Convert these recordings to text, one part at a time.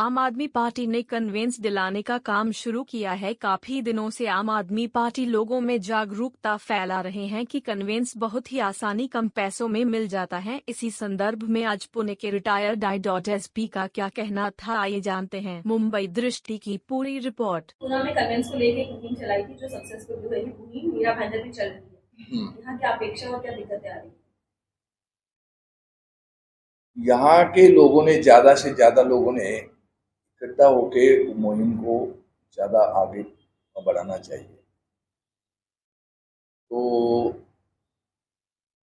आम आदमी पार्टी ने कन्वेंस दिलाने का काम शुरू किया है। काफी दिनों से आम आदमी पार्टी लोगों में जागरूकता फैला रहे हैं कि कन्वेंस बहुत ही आसानी कम पैसों में मिल जाता है। इसी संदर्भ में आज पुणे के रिटायर्ड आई.एस.पी का क्या कहना था, आइए जानते हैं मुंबई दृष्टि की पूरी रिपोर्ट। पुणे में कन्वेंस को लेकर मुहिम चलाई थी जो सक्सेसफुल हुई। मुहिम मीरा भाईंदर भी चल रही है। यहाँ क्या अपेक्षा और क्या दिक्कतें आ रही है? यहाँ के लोगों ने ज़्यादा से ज़्यादा लोगों ने इकट्ठा होके मुहिम को ज़्यादा आगे बढ़ाना चाहिए। तो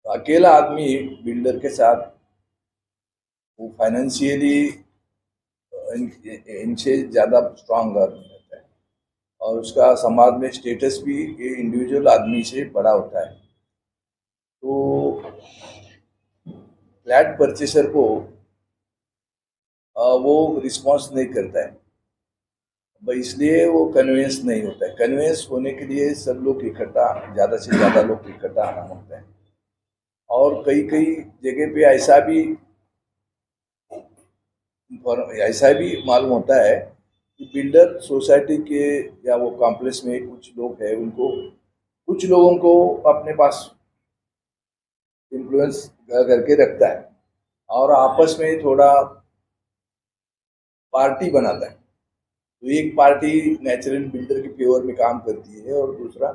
अकेला आदमी बिल्डर के साथ वो फाइनेंशियली इनसे ज़्यादा स्ट्रांग रहता है और उसका समाज में स्टेटस भी ये इंडिविजुअल आदमी से बड़ा होता है। तो फ्लैट परचेसर को वो रिस्पॉन्स नहीं करता है, इसलिए वो कन्वेंस नहीं होता है। कन्वेंस होने के लिए सब लोग इकट्ठा, ज़्यादा से ज़्यादा लोग इकट्ठा आना होता है। और कई कई जगह पे ऐसा भी मालूम होता है कि बिल्डर सोसाइटी के या वो कॉम्प्लेक्स में कुछ लोग हैं, उनको कुछ लोगों को अपने पास इन्फ्लुएंस करके रखता है और आपस में थोड़ा पार्टी बनाता है। तो एक पार्टी नेचुरल बिल्डर के फेवर में काम करती है और दूसरा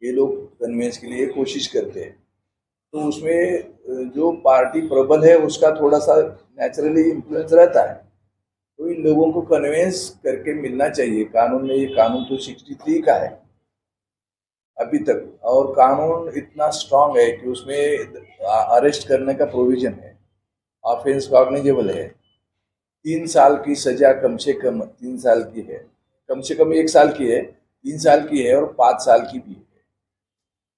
ये लोग कन्वेंस के लिए कोशिश करते हैं। तो उसमें जो पार्टी प्रबल है उसका थोड़ा सा नेचुरली इन्फ्लुएंस रहता है। तो इन लोगों को कन्वेंस करके मिलना चाहिए। कानून में, ये कानून तो 63 का है अभी तक, और कानून इतना स्ट्रांग है कि उसमें अरेस्ट करने का प्रोविजन है, ऑफेंस कॉग्निजेबल है। 3 साल की सजा कम से कम 3 साल की है, कम से कम 1 साल की है, 3 साल की है और 5 साल की भी है।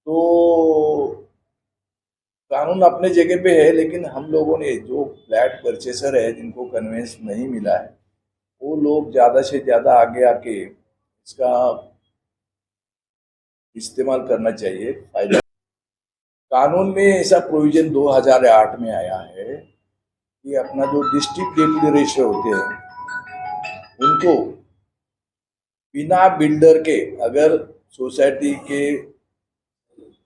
तो कानून अपने जगह पे है, लेकिन हम लोगों ने जो फ्लैट परचेसर है जिनको कन्वेंस नहीं मिला है, वो लोग ज़्यादा से ज़्यादा आगे आके इसका इस्तेमाल करना चाहिए। फायदा कानून में ऐसा प्रोविजन 2008 में आया है कि अपना जो डिस्ट्रिक्ट डेप्यूटी रजिस्ट्रार होते हैं उनको बिना बिल्डर के, अगर सोसाइटी के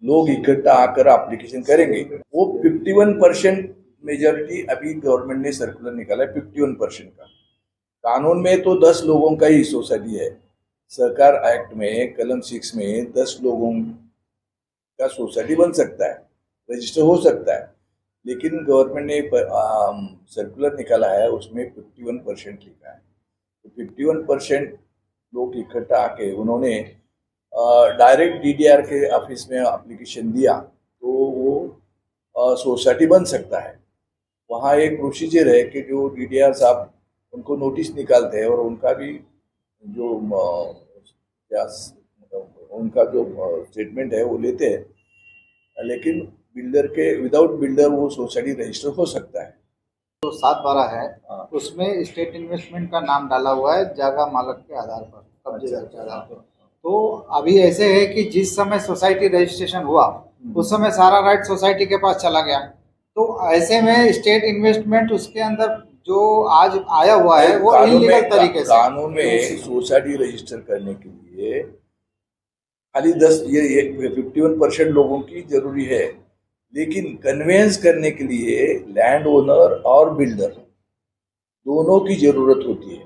लोग इकट्ठा आकर एप्लीकेशन करेंगे, वो 51% मेजॉरिटी, अभी गवर्नमेंट ने सर्कुलर निकाला है 51% का। कानून में तो 10 लोगों का ही सोसाइटी है। सरकार एक्ट में कलम 6 में 10 लोगों का सोसाइटी बन सकता है, रजिस्टर हो सकता है। लेकिन गवर्नमेंट ने सर्कुलर निकाला है, उसमें 51% लिखा है। तो 51% लोग इकट्ठा आके उन्होंने डायरेक्ट डीडीआर के ऑफिस में एप्लीकेशन दिया तो वो सोसाइटी बन सकता है। वहाँ एक प्रोसीजर है कि जो डीडीआर साहब उनको नोटिस निकालते हैं और उनका भी जो उनका जो स्टेटमेंट है वो लेते हैं, लेकिन बिल्डर के विदाउट बिल्डर वो सोसाइटी रजिस्टर हो सकता है। तो 7/12 है, उसमें स्टेट इन्वेस्टमेंट का नाम डाला हुआ है जगह मालक के आधार पर, कब्जेदार के आधार पर। तो अभी ऐसे है कि जिस समय सोसाइटी रजिस्ट्रेशन हुआ उस समय सारा राइट सोसाइटी के पास चला गया। तो ऐसे में स्टेट इन्वेस्टमेंट उसके अंदर जो आज आया हुआ है वो इलीगल तरीके से। कानून में सोसाइटी रजिस्टर करने के लिए खाली 51% लोगों की जरूरी है, लेकिन कन्वेंस करने के लिए लैंड ओनर और बिल्डर दोनों की जरूरत होती है।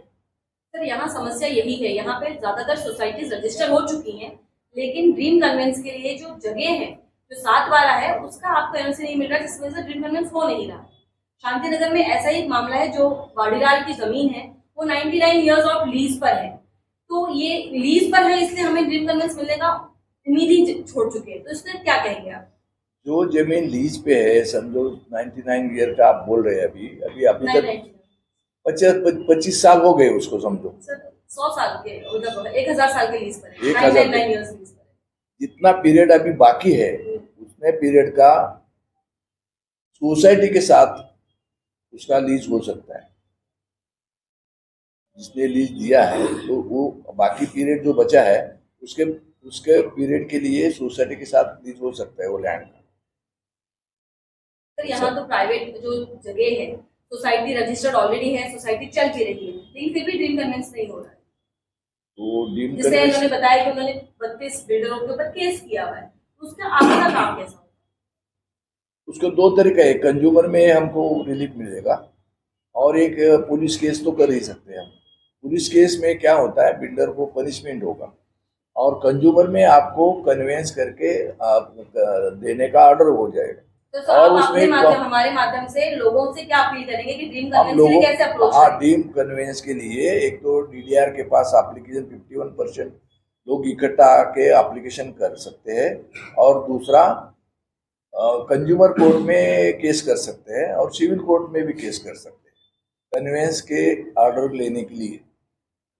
सर, यहाँ समस्या यही है, यहाँ पे ज्यादातर सोसाइटीज रजिस्टर हो चुकी हैं, लेकिन ड्रीम कन्वेंस के लिए जो जगह है, जो 7/12 है, उसका आपको एनओसी नहीं मिल रहा, जिसकी वजह से ड्रीम कन्वेंस हो नहीं रहा। शांति नगर में ऐसा ही एक मामला है, जो वाडीलाल की जमीन है वो 99 ईयर्स ऑफ लीज पर है। तो ये लीज पर है, इसलिए हमें ड्रीम कन्वेंस मिलने का उम्मीद ही छोड़ चुके हैं। तो इसमें क्या कहेंगे आप? जो जमीन लीज पे है, समझो 99 ईयर का आप बोल रहे हैं, अभी तक 25 साल हो गए उसको, समझो 100 साल के, 1000 साल के लीज पर है, 1000 ईयर्स लीज पर है। जितना पीरियड अभी बाकी है उतने पीरियड का सोसाइटी के साथ उसका लीज हो सकता है। जिसने लीज दिया है तो वो बाकी पीरियड जो बचा है उसके पीरियड के लिए सोसाइटी के साथ लीज हो सकता है वो लैंड का। सर, यहाँ तो प्राइवेट जो जगह है सोसाइटी रजिस्टर्ड ऑलरेडी है, सोसाइटी चल भी रही है, लेकिन फिर भी ड्रीम कन्वेंस नहीं हो रहा है। तो ड्रीम जैसे कन्वेंस इन्होंने बताया कि उन्होंने 32 बिल्डरों के ऊपर केस किया हुआ है, तो उसका आगे का काम कैसा होगा? उसका दो तरीका है, कंज्यूमर में हमको रिलीफ मिलेगा और एक पुलिस केस तो कर ही सकते हैं हम। पुलिस केस में क्या होता है, बिल्डर को पनिशमेंट होगा और कंज्यूमर में आपको कन्वेंस करके देने का ऑर्डर हो जाएगा। तो सर आप अपने माध्यम, हमारे माध्यम से लोगों से क्या अपील करेंगे कि ड्रीम कन्वेंस के लिए कैसे अप्रोच करें? हाँ, ड्रीम कन्वेंस के लिए एक तो डीडीआर के पास एप्लीकेशन 51% लोग इकट्ठा आके एप्लीकेशन कर सकते हैं और दूसरा कंज्यूमर कोर्ट में केस कर सकते हैं और सिविल कोर्ट में भी केस कर सकते हैं कन्वेंस के ऑर्डर लेने के लिए।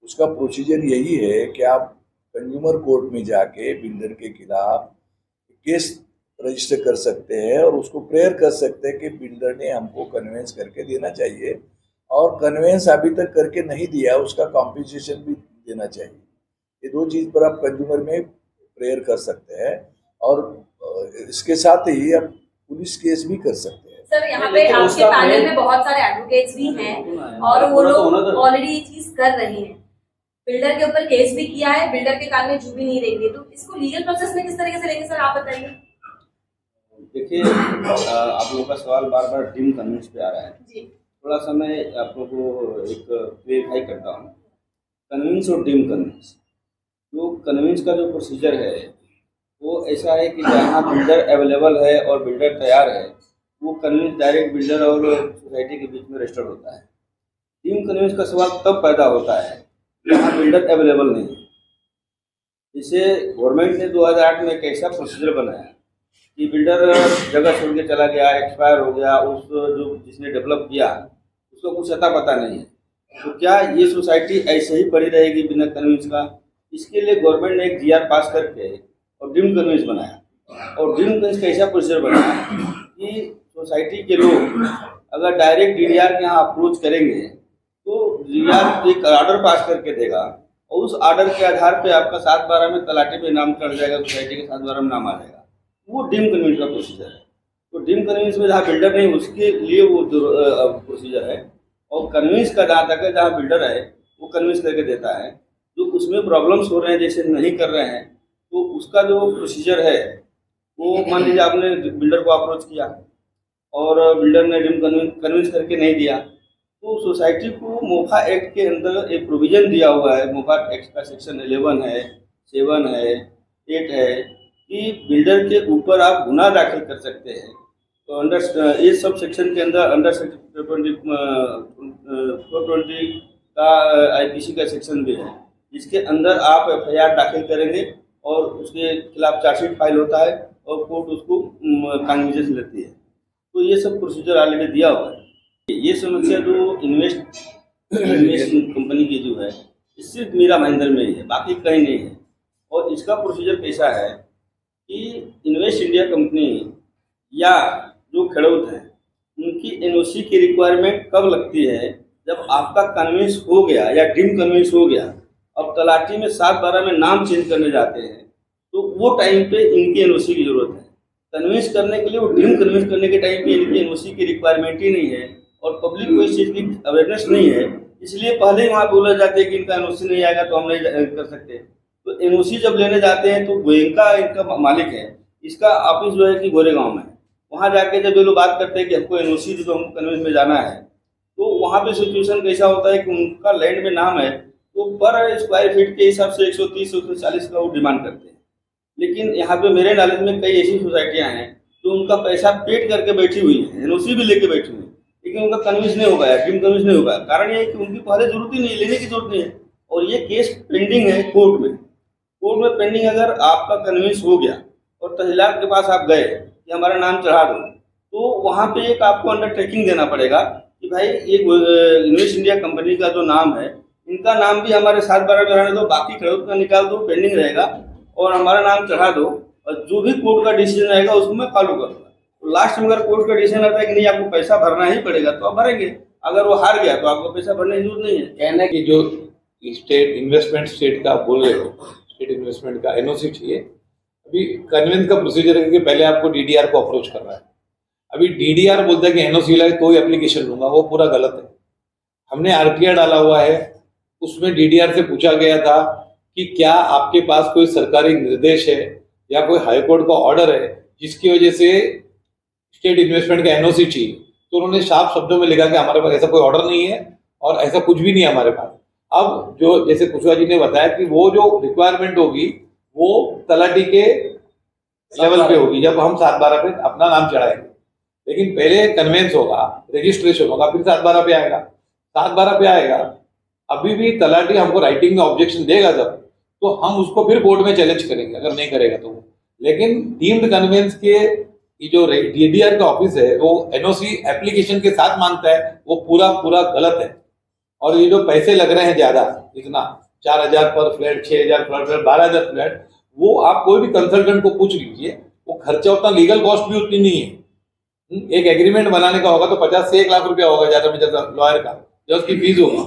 उसका प्रोसीजर यही है कि आप कंज्यूमर कोर्ट में जाके बिल्डर के खिलाफ केस रजिस्टर कर सकते हैं और उसको प्रेयर कर सकते हैं कि बिल्डर ने हमको कन्वेंस करके देना चाहिए और कन्वेंस अभी तक करके नहीं दिया उसका कॉम्पनसेशन भी देना चाहिए। ये दो चीज़ पर आप कंज्यूमर में प्रेयर कर सकते हैं और इसके साथ ही आप पुलिस केस भी कर सकते हैं। सर यहाँ पे आपके पैनल में बहुत सारे एडवोकेट्स भी हैं और वो लोग ऑलरेडी ये चीज कर रहे हैं, बिल्डर के ऊपर केस भी किया है, बिल्डर के कान में जू भी नहीं रहेंगे, तो इसको लीगल प्रोसेस में किस तरीके से लेंगे सर, आप बताइए। देखिए, आप लोगों का सवाल बार बार ड्रीम कन्वेंस पे आ रहा है जी। थोड़ा सा मैं आप लोगों को एक क्लेरिफाई करता हूँ। कन्वेंस और ड्रीम कन्वेंस, जो कन्वेंस का जो प्रोसीजर है वो ऐसा है कि जहाँ बिल्डर अवेलेबल है और बिल्डर तैयार है वो कन्वेंस डायरेक्ट बिल्डर और सोसाइटी के बीच में रजिस्टर्ड होता है। ड्रीम कन्वेंस का सवाल तब पैदा होता है जहाँ बिल्डर अवेलेबल नहीं है। इसे गवर्नमेंट ने 2008 में एक ऐसा प्रोसीजर बनाया कि बिल्डर जगह छोड़ के चला गया, एक्सपायर हो गया, उस जो जिसने डेवलप किया उसको कुछ अता पता नहीं है, तो क्या ये सोसाइटी ऐसे ही पड़ी रहेगी बिना कन्वेंस का? इसके लिए गवर्नमेंट ने एक जीआर पास करके और ड्रीम कन्वेंस बनाया। और ड्रीम कन्वेंस का ऐसा प्रोसीजर बनाया कि सोसाइटी के लोग अगर डायरेक्ट डीडीआर के यहाँ अप्रोच करेंगे तो डीडीआर एक ऑर्डर पास करके देगा और उस ऑर्डर के आधार पे आपका 7/12 में तलाटी पे नाम चढ़ जाएगा, सोसाइटी के 7/12 में नाम आ जाएगा। वो ड्रीम कन्वेंस का प्रोसीजर है। तो ड्रीम कन्वेंस में जहाँ बिल्डर नहीं उसके लिए वो प्रोसीजर है, और कन्वेंस का जहाँ तक है जहाँ बिल्डर है वो कन्वेंस करके देता है। जो उसमें प्रॉब्लम्स हो रहे हैं जैसे नहीं कर रहे हैं तो उसका जो प्रोसीजर है वो मान लीजिए आपने बिल्डर को अप्रोच किया और बिल्डर ने ड्रीम कन्वेंस करके नहीं दिया, तो सोसाइटी को मोफा एक्ट के अंदर एक प्रोविजन दिया हुआ है। मोफा एक्ट का सेक्शन 11 है, 7 है, 8 है कि बिल्डर के ऊपर आप गुनाह दाखिल कर सकते हैं। तो अंडर इस सब सेक्शन के अंदर अंडर सेक्शन 420 का आईपीसी का सेक्शन भी है, जिसके अंदर आप एफआईआर दाखिल करेंगे और उसके खिलाफ चार्जशीट फाइल होता है और कोर्ट उसको कॉग्निजेंस लेती है। तो ये सब प्रोसीजर ऑलरेडी दिया हुआ है। ये समस्या जो इन्वेस्ट कंपनी की जो है सिर्फ मीरा महेंद्र में ही है, बाकी कहीं नहीं है। और इसका प्रोसीजर कैसा है कि इन्वेस्ट इंडिया कंपनी या जो खड़ौत है उनकी एनओसी की रिक्वायरमेंट कब लगती है? जब आपका कन्वेंस हो गया या ड्रीम कन्वेंस हो गया, अब तलाटी में 7/12 में नाम चेंज करने जाते हैं तो वो टाइम पे इनकी एनओसी की जरूरत है। कन्वेंस करने के लिए वो ड्रीम कन्वेंस करने के टाइम पे इनकी एनओसी की रिक्वायरमेंट ही नहीं है और पब्लिक को इस चीज़ की अवेयरनेस नहीं है, इसलिए पहले ही वहाँ बोला जाता है कि इनका एनओसी नहीं आएगा तो हम नहीं कर सकते। तो एनओसी जब लेने जाते हैं तो गोयनका इनका मालिक है, इसका ऑफिस जो है कि गोरेगांव में, वहाँ जाके जब ये लोग बात करते हैं कि हमको एनओसी दे दो, हमको कन्वेंस में जाना है, तो वहाँ पे सिचुएशन कैसा होता है कि उनका लैंड में नाम है तो पर स्क्वायर फीट के हिसाब से 130-140 का वो डिमांड करते हैं। लेकिन यहाँ पे मेरे नॉलेज में कई ऐसी सोसाइटियाँ हैं तो उनका पैसा पेड करके बैठी हुई है, एनओसी भी लेके बैठी हुई है, लेकिन उनका कन्वेंस नहीं हो पाया, ड्रीम कन्वेंस नहीं हो पाया। कारण ये है कि उनकी पहले जरूरत ही नहीं है, लेने की जरूरत नहीं है और ये केस पेंडिंग है कोर्ट में। कोर्ट में पेंडिंग, अगर आपका कन्वेंस हो गया और तहसीलदार के पास आप गए कि हमारा नाम चढ़ा दो, तो वहाँ पे एक आपको अंडरटेकिंग देना पड़ेगा कि भाई ये इन्वेस्ट इंडिया कंपनी का जो नाम है इनका नाम भी हमारे 7/12 में रहने दो, बाकी खड़ौत का निकाल दो, पेंडिंग रहेगा और हमारा नाम चढ़ा दो और जो भी कोर्ट का डिसीजन रहेगा उसको मैं फॉलो करूँगा। तो लास्ट में अगर कोर्ट का डिसीजन आता है कि नहीं आपको पैसा भरना ही पड़ेगा तो आप भरेंगे, अगर वो हार गया तो आपको पैसा भरने की जरूरत नहीं है। कहना कि जो स्टेट इन्वेस्टमेंट स्टेट का बोल रहे हो, स्टेट इन्वेस्टमेंट का एनओसी चाहिए। अभी कन्वेंस का प्रोसीजर है कि पहले आपको डीडीआर को अप्रोच करना है, अभी डीडीआर बोलता है कि एनओसी लगे तो ही एप्लीकेशन लूंगा, वो पूरा गलत है। हमने आरटीआर डाला हुआ है, उसमें डीडीआर से पूछा गया था कि क्या आपके पास कोई सरकारी निर्देश है या कोई हाईकोर्ट का ऑर्डर है जिसकी वजह से स्टेट इन्वेस्टमेंट का एनओसी चाहिए, तो उन्होंने साफ शब्दों में लिखा कि हमारे पास ऐसा कोई ऑर्डर नहीं है और ऐसा कुछ भी नहीं है हमारे पास। अब जो जैसे कुशवाहा जी ने बताया कि वो जो रिक्वायरमेंट होगी वो तलाटी के लेवल पे होगी, जब हम 7/12 पे अपना नाम चढ़ाएंगे। लेकिन पहले कन्वेंस होगा, रजिस्ट्रेशन होगा, फिर 7/12 पे आएगा। 7/12 पे आएगा, अभी भी तलाटी हमको राइटिंग में ऑब्जेक्शन देगा जब, तो हम उसको फिर कोर्ट में चैलेंज करेंगे अगर नहीं करेगा तो। लेकिन डीम्ड कन्वेंस के जो डीडीआर का ऑफिस है वो एनओसी एप्लीकेशन के साथ मानता है, वो पूरा गलत है। और ये जो पैसे लग रहे हैं ज्यादा, इतना 4,000 पर फ्लैट, 6,000 पर फ्लैट, 12,000 फ्लैट, वो आप कोई भी कंसल्टेंट को पूछ लीजिए, वो खर्चा उतना, लीगल कॉस्ट भी उतनी नहीं है। एक एग्रीमेंट बनाने का होगा तो 50 से 1 लाख रुपया होगा ज्यादा में ज्यादा लॉयर का, जो उसकी फीस होगा।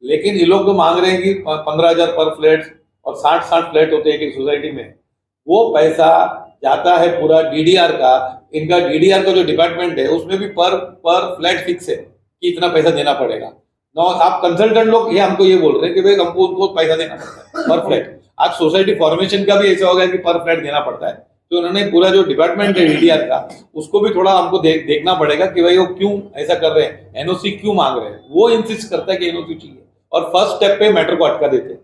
लेकिन ये लोग तो मांग रहे हैं कि 15,000 पर फ्लैट और 60 फ्लैट होते हैं एक सोसाइटी में। वो पैसा जाता है पूरा डीडीआर का। इनका डीडीआर का जो डिपार्टमेंट है उसमें भी पर फ्लैट फिक्स है कि इतना पैसा देना पड़ेगा। नो, आप कंसल्टेंट लोग ये हमको ये बोल रहे हैं कि भाई हमको उनको पैसा देना पड़ता है पर फ्लैट। आज सोसाइटी फॉर्मेशन का भी ऐसा हो गया कि पर फ्लैट देना पड़ता है, तो उन्होंने पूरा जो डिपार्टमेंट है डीडीआर का उसको भी थोड़ा हमको देखना पड़ेगा कि भाई वो क्यों ऐसा कर रहे हैं, एनओसी क्यों मांग रहे हैं। वो इंसिस्ट करता है कि एनओसी चाहिए और फर्स्ट स्टेप पे मैटर को अटका देते हैं।